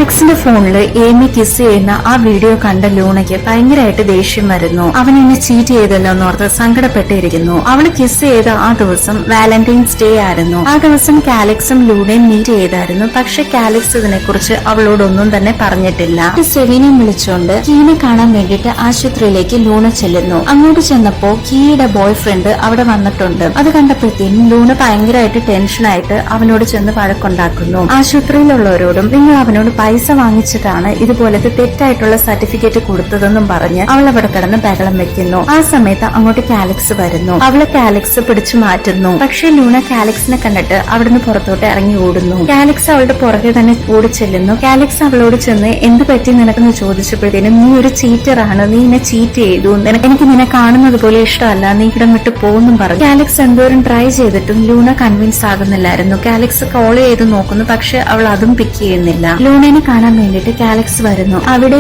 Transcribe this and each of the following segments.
കാലക്സിന്റെ ഫോണില് ഏമി കിസ് ചെയ്യുന്ന ആ വീഡിയോ കണ്ട ലൂണയ്ക്ക് ഭയങ്കരമായിട്ട് ദേഷ്യം വരുന്നു. അവൻ എന്നെ ചീറ്റ് ചെയ്തല്ലോ എന്നോർത്ത് സങ്കടപ്പെട്ടിരിക്കുന്നു. അവള് കിസ് ചെയ്ത ആ ദിവസം വാലന്റൈൻസ് ഡേ ആയിരുന്നു. ആ ദിവസം കാലക്സും ലൂണയും മീറ്റ് ചെയ്തായിരുന്നു. പക്ഷെ കാലക്സ് ഇതിനെക്കുറിച്ച് അവളോടൊന്നും തന്നെ പറഞ്ഞിട്ടില്ല. സെവിനെ വിളിച്ചുകൊണ്ട് കീനെ കാണാൻ വേണ്ടിയിട്ട് ആശുപത്രിയിലേക്ക് ലൂണ ചെല്ലുന്നു. അങ്ങോട്ട് ചെന്നപ്പോ കീയുടെ ബോയ് ഫ്രണ്ട് അവിടെ വന്നിട്ടുണ്ട്. അത് കണ്ടപ്പോഴത്തേനും ലൂണ ഭയങ്കരമായിട്ട് ടെൻഷനായിട്ട് അവനോട് ചെന്ന് വഴക്കുണ്ടാക്കുന്നു. ആശുപത്രിയിലുള്ളവരോടും നിങ്ങൾ അവനോട് പൈസ വാങ്ങിച്ചിട്ടാണ് ഇതുപോലത്തെ തെറ്റായിട്ടുള്ള സർട്ടിഫിക്കറ്റ് കൊടുത്തതെന്നും പറഞ്ഞ് അവൾ അവിടെ കിടന്ന് ബഹളം വെക്കുന്നു. ആ സമയത്ത് അങ്ങോട്ട് കാലക്സ് വരുന്നു. അവളെ കാലക്സ് പിടിച്ചു മാറ്റുന്നു. പക്ഷെ ലൂണ കാലക്സിനെ കണ്ടിട്ട് അവിടുന്ന് പുറത്തോട്ട് ഇറങ്ങി ഓടുന്നു. കാലക്സ് അവളുടെ പുറകെ തന്നെ ഓടിച്ചെല്ലുന്നു. കാലക്സ് അവളോട് ചെന്ന് എന്ത് പറ്റി നിനക്കെന്ന് ചോദിച്ചപ്പോഴത്തേനും നീ ഒരു ചീറ്ററാണ്, നീ എന്നെ ചീറ്റ് ചെയ്തു, എനിക്ക് നിന്നെ കാണുന്നത് പോലെ ഇഷ്ടമല്ല, നീ ഇവിടെ വിട്ട് പോകുന്നു പറഞ്ഞു. കാലക്സ് എന്തോരം ട്രൈ ചെയ്തിട്ടും ലൂണ കൺവിൻസ് ആകുന്നില്ലായിരുന്നു. കാലക്സ് കോൾ ചെയ്ത് നോക്കുന്നു. പക്ഷെ അവൾ അതും പിക്ക് ചെയ്യുന്നില്ല. ലൂണനെ കാണാൻ വേണ്ടിട്ട് കാലക്സ് വരുന്നു. അവിടെ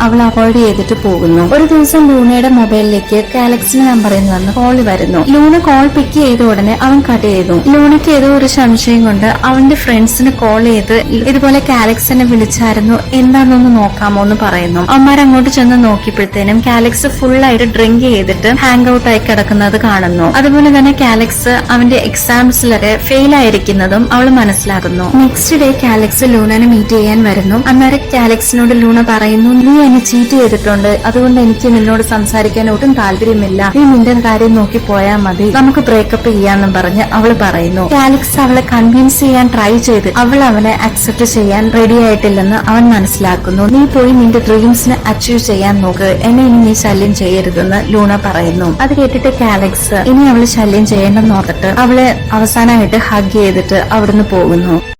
അവൾ അവോയ്ഡ് ചെയ്തിട്ട് പോകുന്നു. ഒരു ദിവസം ലൂണയുടെ മൊബൈലിലേക്ക് കാലക്സിന്റെ നമ്പറിൽ നിന്ന് കോൾ വരുന്നു. ലൂണ കോൾ പിക്ക് ചെയ്ത ഉടനെ അവൻ കട്ട് ചെയ്തു. ലൂണയ്ക്ക് ഏതോ ഒരു സംശയം കൊണ്ട് അവന്റെ ഫ്രണ്ട്സിന് കോൾ ചെയ്ത് ഇതുപോലെ കാലക്സിനെ വിളിച്ചായിരുന്നു, എന്താണെന്നൊന്ന് നോക്കാമോ എന്ന് പറയുന്നു. അവന്മാർ അങ്ങോട്ട് ചെന്ന് നോക്കിയപ്പോഴത്തേനും കാലക്സ് ഫുള്ളായിട്ട് ഡ്രിങ്ക് ചെയ്തിട്ട് ഹാങ് ഔട്ട് ആയി കിടക്കുന്നത് കാണുന്നു. അതുപോലെ തന്നെ കാലക്സ് അവന്റെ എക്സാംസിലൊക്കെ ഫെയിൽ ആയിരിക്കുന്നതും അവൾ മനസ്സിലാക്കുന്നു. നെക്സ്റ്റ് ഡേ കാലക്സ് ലൂണനെ മീറ്റ് ചെയ്യാൻ വരുന്നു. അന്നേരം കാലക്സിനോട് ലൂണ പറയുന്നു, നീ എന്നെ ചീറ്റ് ചെയ്തിട്ടുണ്ട്, അതുകൊണ്ട് എനിക്ക് നിന്നോട് സംസാരിക്കാൻ ഒട്ടും താല്പര്യമില്ല, നീ നിന്റെ കാര്യം നോക്കി പോയാൽ മതി, നമുക്ക് ബ്രേക്കപ്പ് ചെയ്യാന്നും പറഞ്ഞ് അവള് പറയുന്നു. കാലക്സ് അവളെ കൺവിൻസ് ചെയ്യാൻ ട്രൈ ചെയ്ത് അവനെ അക്സെപ്റ്റ് ചെയ്യാൻ റെഡി ആയിട്ടില്ലെന്ന് അവൻ മനസ്സിലാക്കുന്നു. നീ പോയി നിന്റെ ഡ്രീംസിന് അച്ചീവ് ചെയ്യാൻ നോക്ക്, എന്നെ ഇനി നീ ശല്യം ചെയ്യരുതെന്ന് ലൂണ പറയുന്നു. അത് കേട്ടിട്ട് കാലക്സ് ഇനി അവള് ശല്യം ചെയ്യണമെന്ന് ഓർത്തിട്ട് അവളെ അവസാനമായിട്ട് ഹഗ് ചെയ്തിട്ട് അവിടുന്ന് പോകുന്നു.